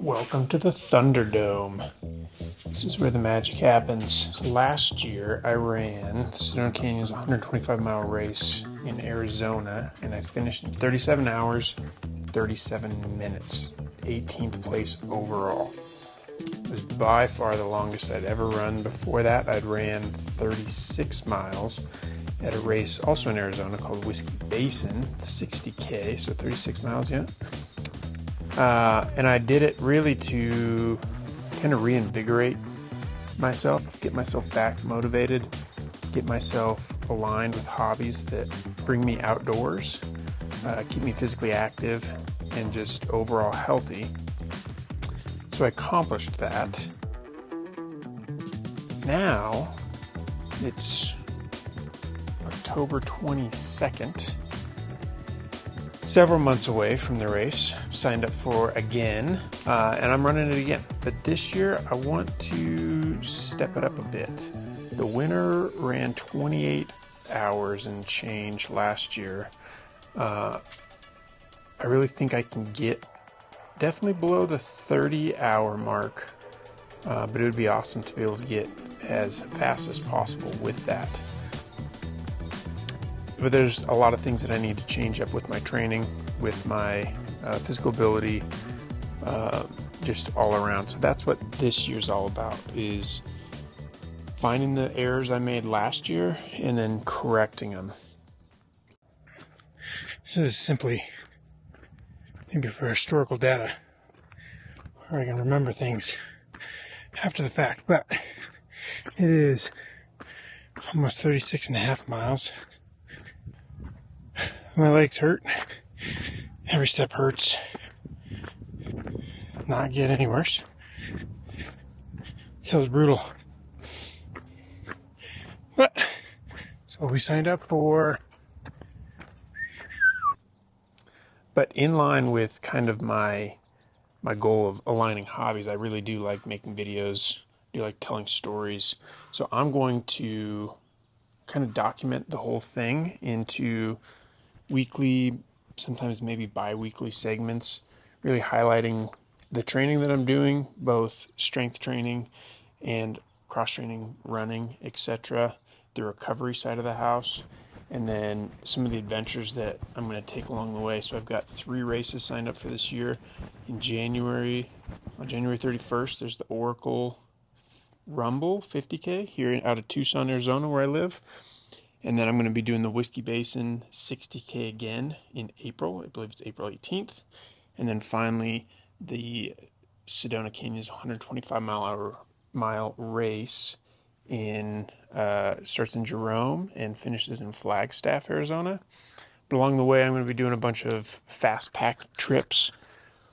Welcome to the Thunderdome. This is where the magic happens. Last year, I ran the Sedona Canyons 125-mile race in Arizona, and I finished in 37 hours, 37 minutes, 18th place overall. It was by far the longest I'd ever run. Before that, I'd ran 36 miles at a race also in Arizona called Whiskey Basin, 60K, so 36 miles, yeah. And I did it really to kind of reinvigorate myself, get myself back motivated, get myself aligned with hobbies that bring me outdoors, keep me physically active, and just overall healthy. So I accomplished that. Now, it's October 22nd. Several months away from the race, signed up for again, and I'm running it again. But this year, I want to step it up a bit. The winner ran 28 hours and change last year. I really think I can get definitely below the 30-hour mark, but it would be awesome to be able to get as fast as possible with that. But there's a lot of things that I need to change up with my training, with my physical ability, just all around. So that's what this year's all about, is finding the errors I made last year and then correcting them. So this is simply maybe for historical data, where I can remember things after the fact. But it is almost 36 and a half miles. My legs hurt. Every step hurts. Not get any worse. Feels brutal. But that's what we signed up for. But in line with kind of my goal of aligning hobbies, I really do like making videos, do like telling stories. So I'm going to kind of document the whole thing into weekly, sometimes maybe bi-weekly segments, really highlighting the training that I'm doing, both strength training and cross-training, running, etc., the recovery side of the house, and then some of the adventures that I'm going to take along the way. So I've got 3 races signed up for this year. In January, on January 31st, there's the Oracle Rumble 50K here out of Tucson, Arizona, where I live. And then I'm going to be doing the Whiskey Basin 60K again in April. I believe it's April 18th. And then finally, the Sedona Canyons 125-mile race starts in Jerome and finishes in Flagstaff, Arizona. But along the way, I'm going to be doing a bunch of fast-packed trips.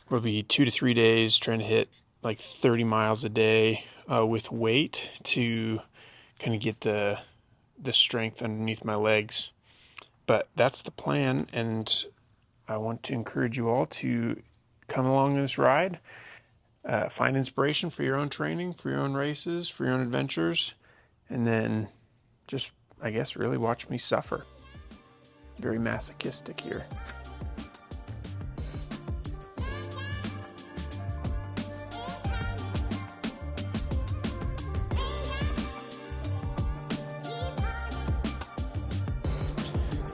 It'll be 2 to 3 days trying to hit like 30 miles a day with weight to kind of get the strength underneath my legs. But that's the plan, and I want to encourage you all to come along this ride, find inspiration for your own training, for your own races, for your own adventures, and then just, I guess, really watch me suffer. Very masochistic here.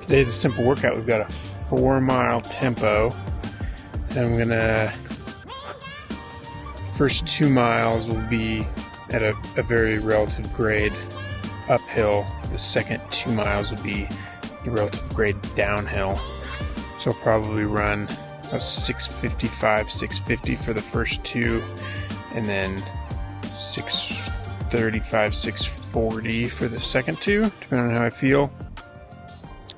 Today's a simple workout. We've got a 4-mile tempo. And I'm gonna, first 2 miles will be at a very relative grade uphill. The second 2 miles will be a relative grade downhill. So I'll probably run a 6:55, 6:50 for the first 2, and then 6:35, 6:40 for the second 2, depending on how I feel.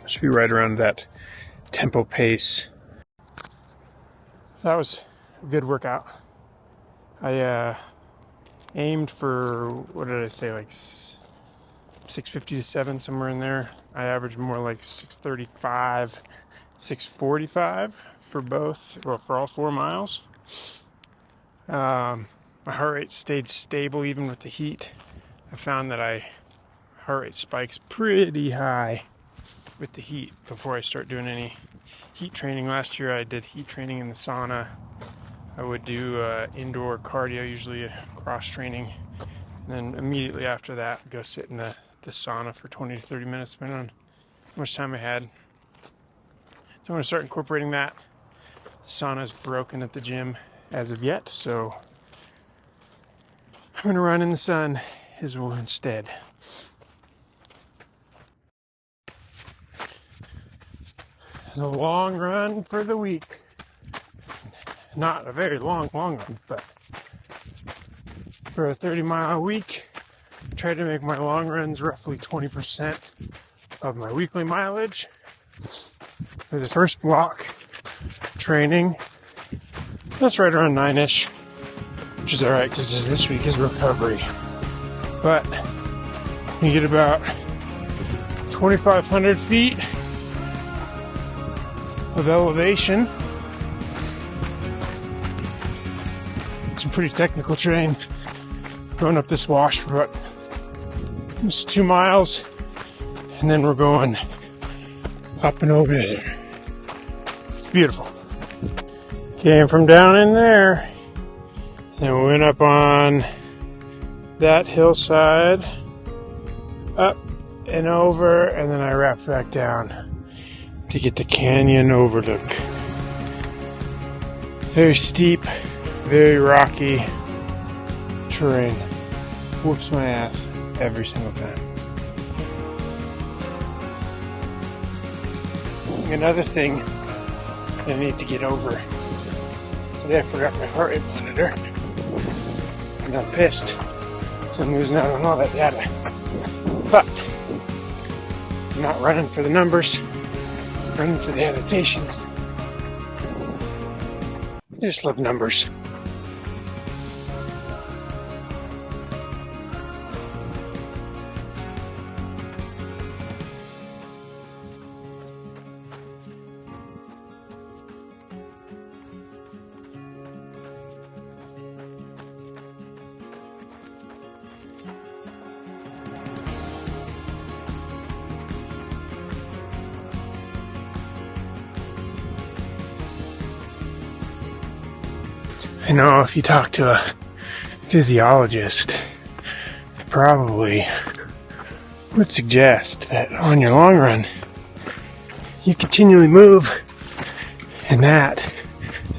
Should be right around that tempo pace. That was a good workout. I aimed for, what did I say, like 6:50 to 7, somewhere in there. I averaged more like 6:35, 6:45 for both, well, for all 4 miles. My heart rate stayed stable even with the heat. I found that heart rate spikes pretty high with the heat before I start doing any heat training. Last year I did heat training in the sauna I would do indoor cardio, usually cross training. And then immediately after that, go sit in the sauna for 20 to 30 minutes, depending on how much time I had. So I'm going to start incorporating that. The sauna's broken at the gym as of yet, so I'm going to run in the sun as well instead. The long run for the week. Not a very long run, but for a 30-mile week, I try to make my long runs roughly 20% of my weekly mileage. For the first block training, that's right around 9-ish, which is alright because this week is recovery. But you get about 2,500 feet of elevation. Some pretty technical terrain. Going up this wash for about almost 2 miles, and then we're going up and over there. It's beautiful. Came from down in there, and we went up on that hillside, up and over, and then I wrapped back down to get the canyon overlook. Very steep, very rocky terrain. Whoops my ass every single time. Another thing I need to get over. Today I forgot my heart rate monitor, and I'm pissed. So I'm losing out on all that data. But I'm not running for the numbers, I'm running for the annotations. I just love numbers. I know if you talk to a physiologist, they probably would suggest that on your long run, you continually move, and that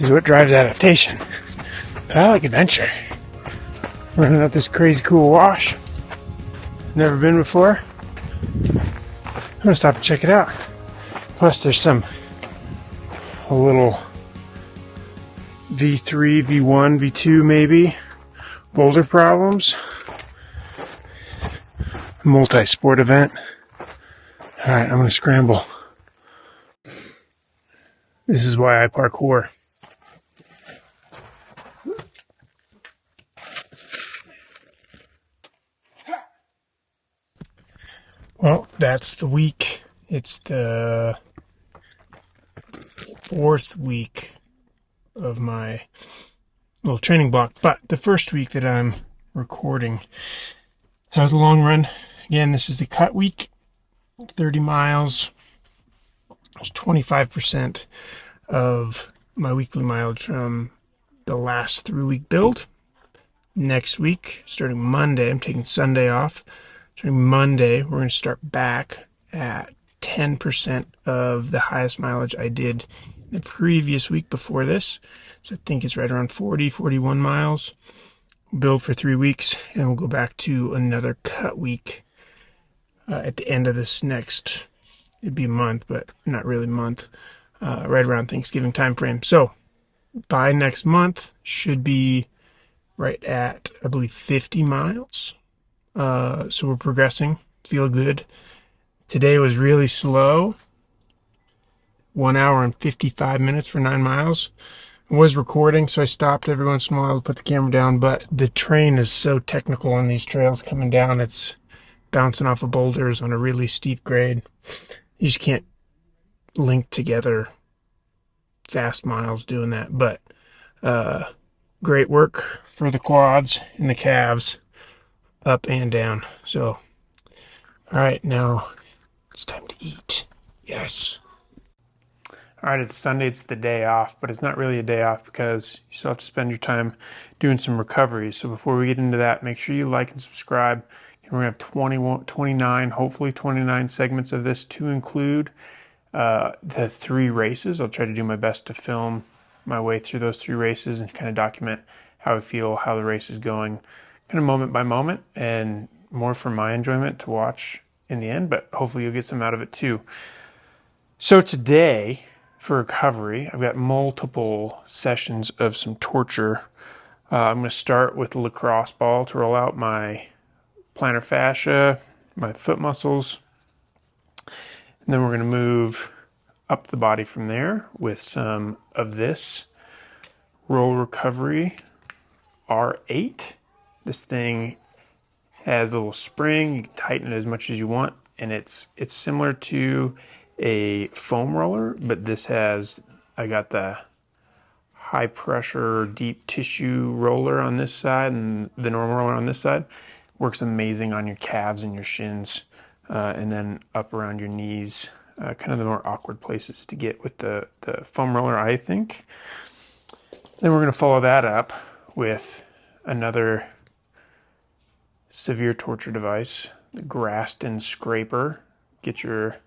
is what drives adaptation. But I like adventure. Running up this crazy cool wash, never been before. I'm gonna stop and check it out. Plus there's a little V3, V1, V2 maybe, boulder problems. Multi-sport event. Alright, I'm gonna scramble. This is why I parkour. Well, that's the week. It's the 4th week of my little training block, but the first week that I'm recording, that was a long run. Again, this is the cut week, 30 miles. It's 25% of my weekly mileage from the last 3-week build. Next week, starting Monday, I'm taking Sunday off. Starting Monday, we're going to start back at 10% of the highest mileage I did the previous week before this. So I think it's right around 40, 41 miles. We'll build for 3 weeks, and we'll go back to another cut week at the end of this next, it'd be a month, but not really a month, right around Thanksgiving time frame. So by next month, should be right at, I believe, 50 miles. So we're progressing, feel good. Today was really slow. 1 hour and 55 minutes for 9 miles. I was recording, so I stopped every once in a while to put the camera down, but the terrain is so technical on these trails coming down. It's bouncing off of boulders on a really steep grade. You just can't link together fast miles doing that, but great work for the quads and the calves, up and down. So, all right, now it's time to eat. Yes. All right, it's Sunday, it's the day off, but it's not really a day off because you still have to spend your time doing some recovery. So before we get into that, make sure you like and subscribe. And we're going to have 29, hopefully 29 segments of this to include the 3 races. I'll try to do my best to film my way through those 3 races and kind of document how I feel, how the race is going, kind of moment by moment, and more for my enjoyment to watch in the end, but hopefully you'll get some out of it too. So today, for recovery, I've got multiple sessions of some torture. I'm going to start with the lacrosse ball to roll out my plantar fascia, my foot muscles, and then we're going to move up the body from there with some of this roll recovery R8. This thing has a little spring. You can tighten it as much as you want, and it's similar to a foam roller, but this has, I got the high pressure deep tissue roller on this side and the normal roller on this side. Works amazing on your calves and your shins, and then up around your knees, kind of the more awkward places to get with the foam roller, I think. Then we're going to follow that up with another severe torture device, the Graston scraper. Get your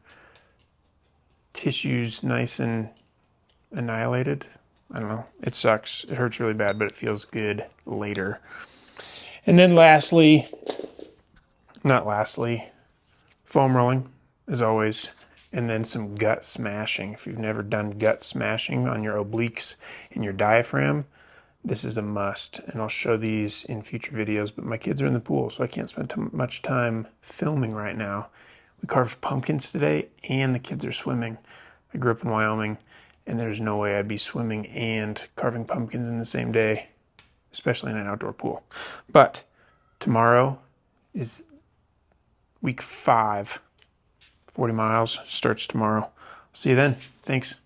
tissues nice and annihilated. I don't know. It sucks. It hurts really bad, but it feels good later. And then foam rolling, as always. And then some gut smashing. If you've never done gut smashing on your obliques and your diaphragm, this is a must. And I'll show these in future videos, but my kids are in the pool, so I can't spend much time filming right now. We carved pumpkins today, and the kids are swimming. I grew up in Wyoming, and there's no way I'd be swimming and carving pumpkins in the same day, especially in an outdoor pool. But tomorrow is week 5. 40 miles starts tomorrow. See you then. Thanks.